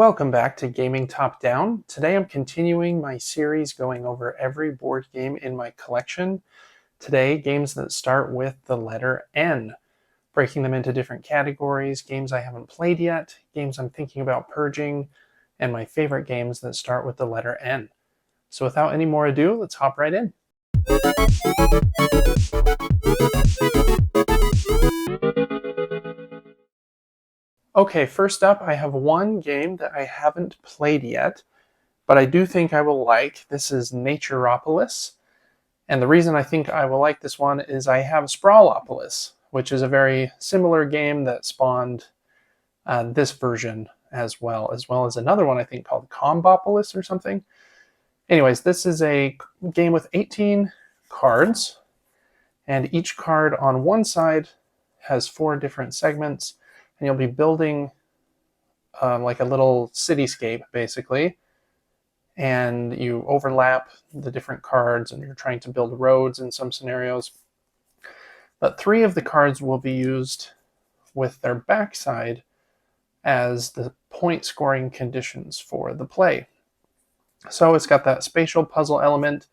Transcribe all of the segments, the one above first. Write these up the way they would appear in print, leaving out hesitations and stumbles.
Welcome back to Gaming Top Down. Today I'm continuing my series going over every board game in my collection. Today, games that start with the letter N, breaking them into different categories, games I haven't played yet, games I'm thinking about purging, and my favorite games that start with the letter N. So without any more ado, let's hop right in. Okay, first up, I have one game that I haven't played yet, but I do think I will like. This is Naturopolis. And the reason I think I will like this one is I have Sprawlopolis, which is a very similar game that spawned this version as well as another one I think called Combopolis or something. Anyways, this is a game with 18 cards, and each card on one side has 4 different segments, and you'll be building like a little cityscape, basically. And you overlap the different cards, and you're trying to build roads in some scenarios. But 3 of the cards will be used with their backside as the point scoring conditions for the play. So it's got that spatial puzzle element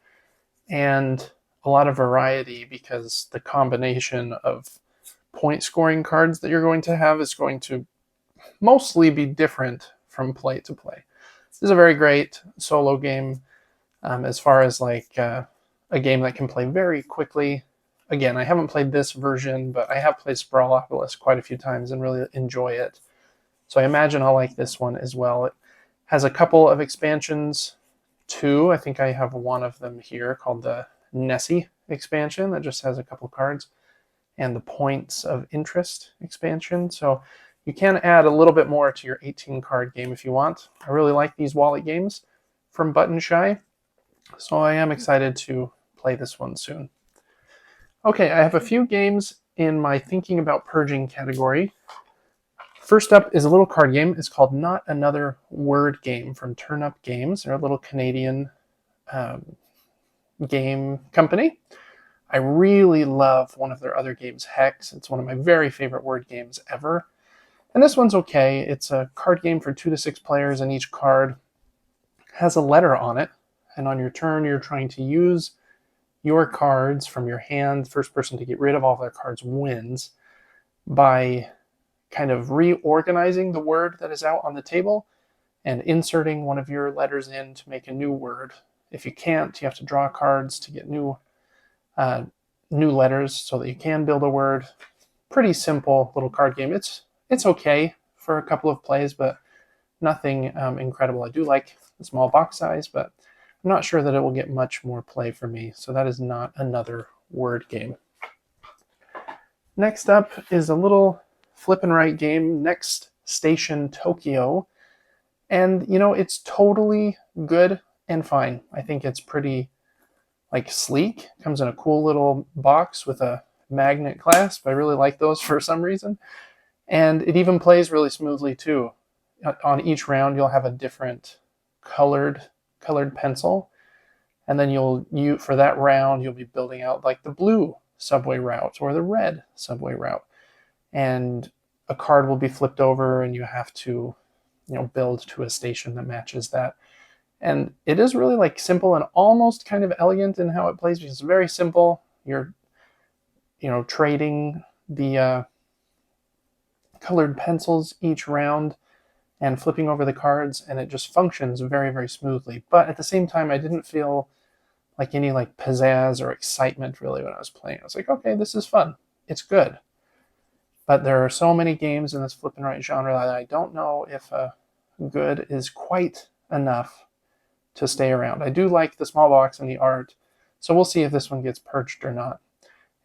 and a lot of variety, because the combination of point scoring cards that you're going to have is going to mostly be different from play to play. This is a very great solo game as far as like a game that can play very quickly. Again, I haven't played this version, but I have played Sprawlopolis quite a few times and really enjoy it. So I imagine I'll like this one as well. It has a couple of expansions too. I think I have one of them here called the Nessie expansion that just has a couple cards, and the Points of Interest expansion. So you can add a little bit more to your 18 card game if you want. I really like these wallet games from Button Shy, so I am excited to play this one soon. Okay, I have a few games in my thinking about purging category. First up is a little card game. It's called Not Another Word Game from Turn Up Games. They're a little Canadian game company. I really love one of their other games, Hex. It's one of my very favorite word games ever. And this one's okay. It's a card game for 2 to 6 players, and each card has a letter on it. And on your turn, you're trying to use your cards from your hand. First person to get rid of all their cards wins by kind of reorganizing the word that is out on the table and inserting one of your letters in to make a new word. If you can't, you have to draw cards to get new letters so that you can build a word. Pretty simple little card game. It's okay for a couple of plays, but nothing incredible. I do like the small box size, but I'm not sure that it will get much more play for me. So that is Not Another Word Game. Next up is a little flip and write game, Next Station Tokyo. And, you know, it's totally good and fine. I think it's pretty like sleek. It comes in a cool little box with a magnet clasp. I really like those for some reason. And it even plays really smoothly too. On each round, you'll have a different colored pencil. And then for that round, you'll be building out like the blue subway route or the red subway route. And a card will be flipped over, and you have to, build to a station that matches that. And it is really like simple and almost kind of elegant in how it plays, because it's very simple. You're, trading the colored pencils each round and flipping over the cards, and it just functions very, very smoothly. But at the same time, I didn't feel like any like pizzazz or excitement really when I was playing. I was like, okay, this is fun. It's good. But there are so many games in this flip and write genre that I don't know if good is quite enough to stay around. I do like the small box and the art, so we'll see if this one gets purged or not.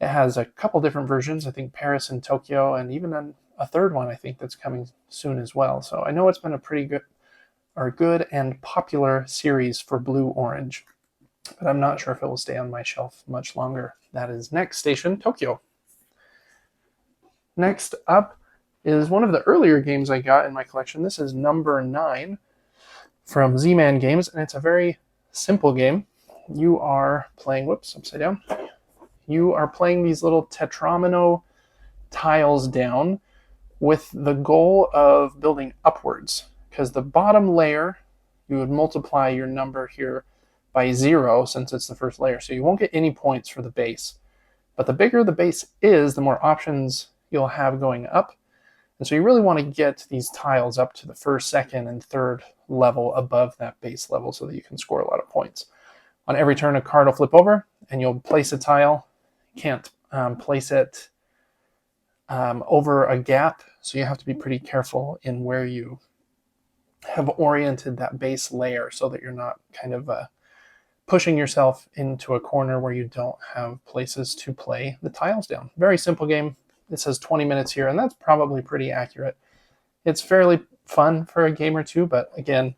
It has a couple different versions, I think Paris and Tokyo, and even a third one I think that's coming soon as well. So I know it's been a pretty good and popular series for Blue Orange, but I'm not sure if it will stay on my shelf much longer. That is Next Station Tokyo. Next up is one of the earlier games I got in my collection. This is number 9 from Z-Man Games, and it's a very simple game. You are playing, upside down. You are playing these little tetromino tiles down with the goal of building upwards. because the bottom layer, you would multiply your number here by 0 since it's the first layer. So you won't get any points for the base. But the bigger the base is, the more options you'll have going up. And so you really want to get these tiles up to the first, second, and third level above that base level so that you can score a lot of points. On every turn, a card will flip over, and you'll place a tile. You can't place it over a gap, so you have to be pretty careful in where you have oriented that base layer so that you're not kind of pushing yourself into a corner where you don't have places to play the tiles down. Very simple game. It says 20 minutes here, and that's probably pretty accurate. It's fairly fun for a game or two, but again,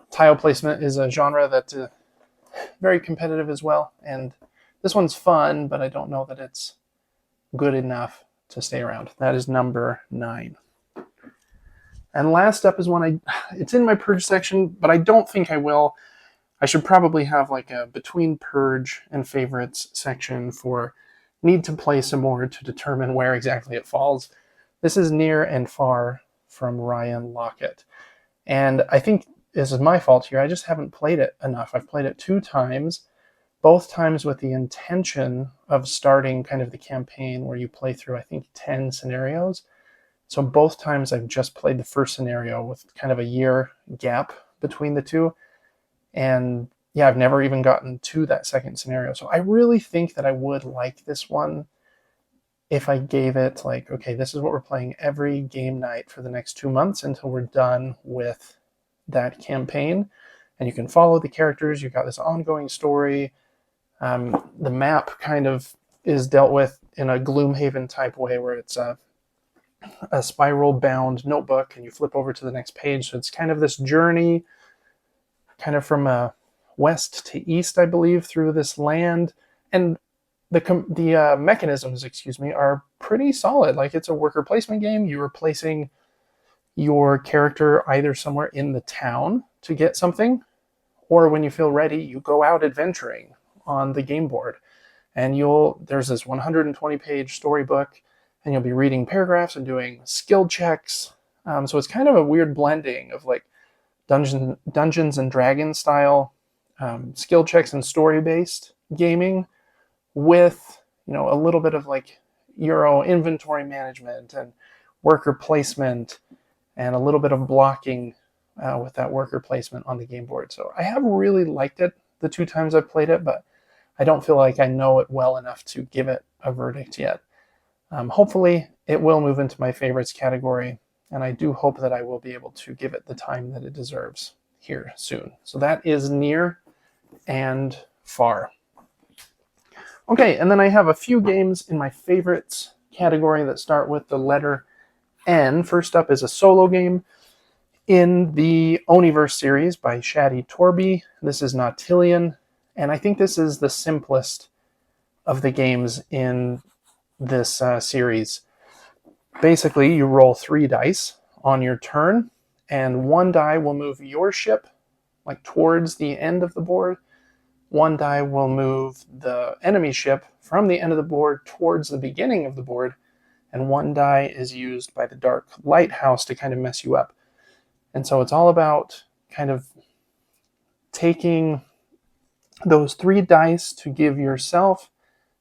tile placement is a genre that's very competitive as well, and this one's fun, but I don't know that it's good enough to stay around. That is number 9. And last up is one it's in my Purge section, but I don't think I will. I should probably have like a between Purge and favorites section for need to play some more to determine where exactly it falls. This is Near and Far from Ryan Lockett. And I think this is my fault here. I just haven't played it enough. I've played it 2 times, both times with the intention of starting kind of the campaign where you play through, I think, 10 scenarios. So both times I've just played the first scenario with kind of a year gap between the two. And yeah, I've never even gotten to that second scenario. So I really think that I would like this one if I gave it like, okay, this is what we're playing every game night for the next 2 months until we're done with that campaign. And you can follow the characters. You've got this ongoing story. The map kind of is dealt with in a Gloomhaven type way where it's a spiral bound notebook and you flip over to the next page. So it's kind of this journey kind of from west to east, I believe, through this land. And the mechanisms, are pretty solid. Like, it's a worker placement game. You are placing your character either somewhere in the town to get something, or when you feel ready, you go out adventuring on the game board. And there's this 120-page storybook, and you'll be reading paragraphs and doing skill checks. So it's kind of a weird blending of like Dungeons and Dragons style skill checks and story-based gaming with, a little bit of like Euro inventory management and worker placement and a little bit of blocking with that worker placement on the game board. So I have really liked it the 2 times I've played it, but I don't feel like I know it well enough to give it a verdict yet. Hopefully it will move into my favorites category, and I do hope that I will be able to give it the time that it deserves here soon. So that is Near and Far. Okay, and then I have a few games in my favorites category that start with the letter N. First up is a solo game in the Oniverse series by Shadi Torby. This is Nautillion, and I think this is the simplest of the games in this series. Basically, you roll 3 dice on your turn, and 1 die will move your ship like towards the end of the board. 1 die will move the enemy ship from the end of the board towards the beginning of the board, and 1 die is used by the Dark Lighthouse to kind of mess you up. And so it's all about kind of taking those 3 dice to give yourself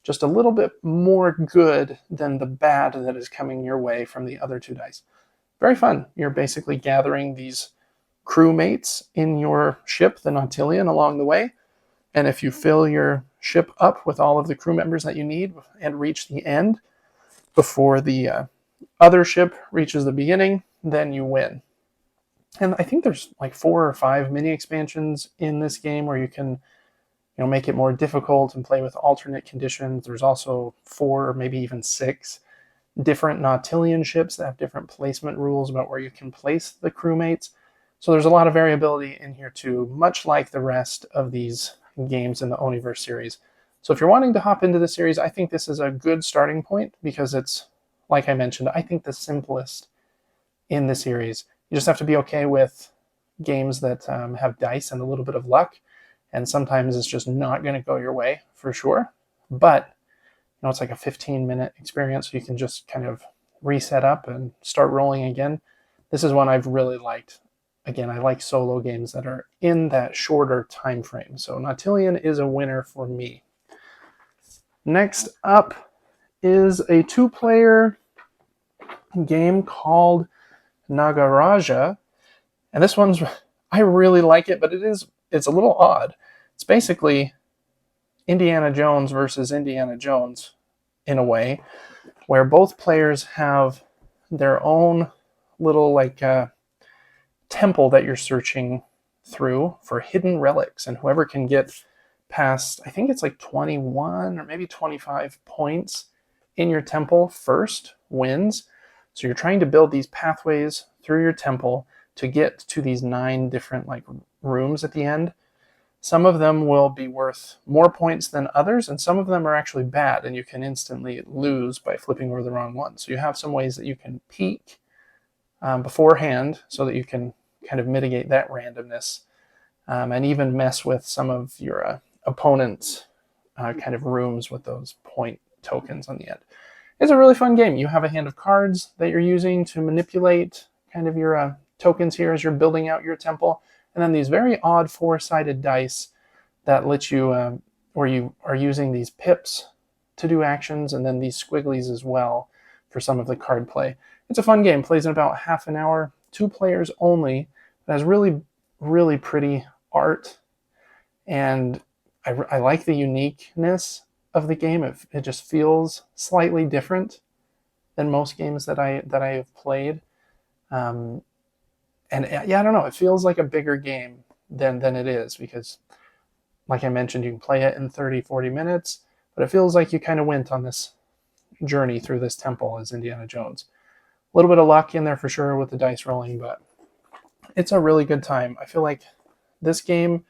just a little bit more good than the bad that is coming your way from the other 2 dice. Very fun. You're basically gathering these crewmates in your ship, the Nautillion, along the way. And if you fill your ship up with all of the crew members that you need and reach the end before the other ship reaches the beginning, then you win. And I think there's like 4 or 5 mini expansions in this game where you can make it more difficult and play with alternate conditions. There's also 4 or maybe even 6 different Nautillion ships that have different placement rules about where you can place the crewmates. So there's a lot of variability in here too, much like the rest of these games in the Oniverse series. So if you're wanting to hop into the series, I think this is a good starting point because it's, like I mentioned, I think the simplest in the series. You just have to be okay with games that have dice and a little bit of luck, and sometimes it's just not going to go your way for sure. But it's like a 15-minute experience, so you can just kind of reset up and start rolling again. This is one I've really liked again, I like solo games that are in that shorter time frame. So Nautilus is a winner for me. Next up is a 2-player game called Nagaraja. And this one's, I really like it, but it's a little odd. It's basically Indiana Jones versus Indiana Jones in a way, where both players have their own little temple that you're searching through for hidden relics, and whoever can get past, I think it's like 21 or maybe 25 points in your temple first wins. So you're trying to build these pathways through your temple to get to these 9 different rooms at the end. Some of them will be worth more points than others, and some of them are actually bad, and you can instantly lose by flipping over the wrong one. So you have some ways that you can peek beforehand so that you can kind of mitigate that randomness, and even mess with some of your opponent's kind of rooms with those point tokens on the end. It's a really fun game. You have a hand of cards that you're using to manipulate kind of your tokens here as you're building out your temple. And then these very odd 4-sided dice that let you, where you are using these pips to do actions, and then these squigglies as well for some of the card play. It's a fun game, plays in about half an hour, 2 players only. It has really, really pretty art, and I like the uniqueness of the game. It just feels slightly different than most games that I have played. And yeah, I don't know, it feels like a bigger game than it is, because like I mentioned, you can play it in 30-40 minutes, but it feels like you kind of went on this journey through this temple as Indiana Jones. A little bit of luck in there for sure with the dice rolling, but it's a really good time. I feel like this game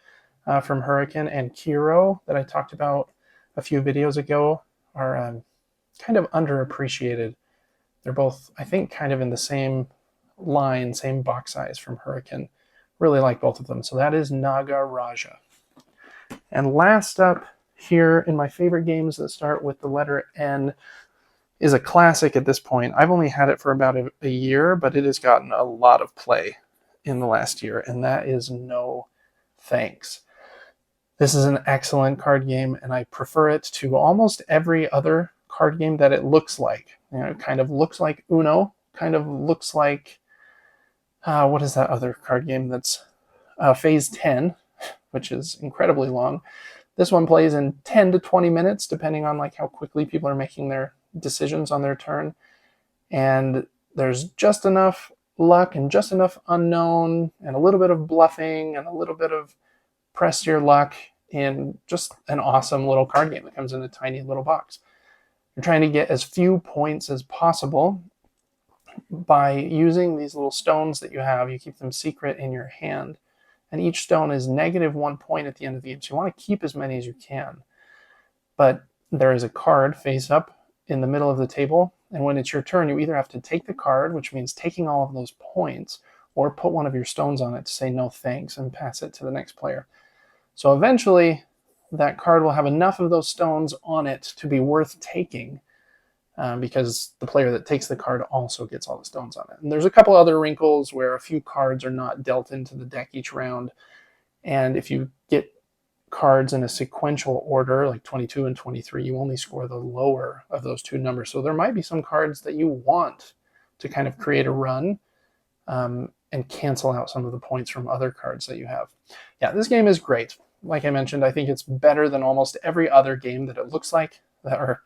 from Hurricane and Kiro that I talked about a few videos ago are kind of underappreciated. They're both, I think, kind of in the same line, same box size from Hurricane. Really like both of them. So that is Nagaraja. And last up here in my favorite games that start with the letter N is a classic at this point. I've only had it for about a year, but it has gotten a lot of play in the last year, and that is No Thanks. This is an excellent card game, and I prefer it to almost every other card game that it looks like. You know, it kind of looks like Uno, kind of looks like what is that other card game that's Phase 10, which is incredibly long. This one plays in 10 to 20 minutes, depending on how quickly people are making their decisions on their turn. And there's just enough luck and just enough unknown and a little bit of bluffing and a little bit of press your luck in just an awesome little card game that comes in a tiny little box. You're trying to get as few points as possible by using these little stones that you have. You keep them secret in your hand, and each stone is -1 point at the end of the game. So you want to keep as many as you can. But there is a card face up in the middle of the table, and when it's your turn, you either have to take the card, which means taking all of those points, or put one of your stones on it to say no thanks and pass it to the next player. So eventually, that card will have enough of those stones on it to be worth taking, because the player that takes the card also gets all the stones on it. And there's a couple other wrinkles where a few cards are not dealt into the deck each round, and if you get cards in a sequential order, like 22 and 23, you only score the lower of those 2 numbers. So there might be some cards that you want to kind of create a run and cancel out some of the points from other cards that you have. Yeah, this game is great. Like I mentioned, I think it's better than almost every other game that it looks like, that are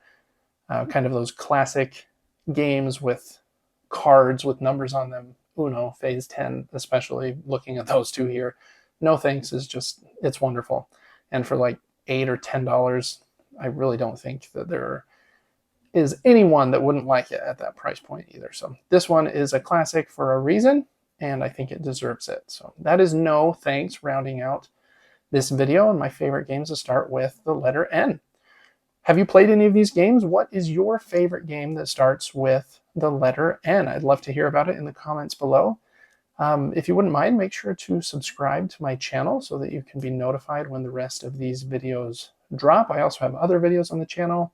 kind of those classic games with cards with numbers on them. Uno, Phase 10, especially looking at those 2 here. No Thanks is just, it's wonderful. And for like $8 or $10, I really don't think that there is anyone that wouldn't like it at that price point either. So this one is a classic for a reason, and I think it deserves it. So that is No Thanks, rounding out this video and my favorite games to start with the letter N. Have you played any of these games? What is your favorite game that starts with the letter N? I'd love to hear about it in the comments below. If you wouldn't mind, make sure to subscribe to my channel so that you can be notified when the rest of these videos drop. I also have other videos on the channel.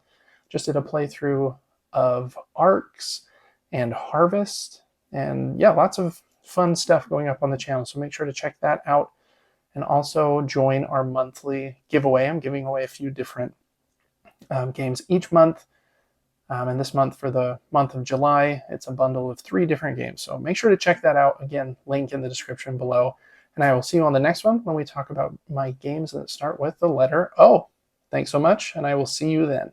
Just did a playthrough of Arcs and Harvest, and yeah, lots of fun stuff going up on the channel, so make sure to check that out. And also join our monthly giveaway. I'm giving away a few different games each month. And this month, for the month of July, it's a bundle of 3 different games. So make sure to check that out. Again, link in the description below. And I will see you on the next one when we talk about my games that start with the letter O. Thanks so much, and I will see you then.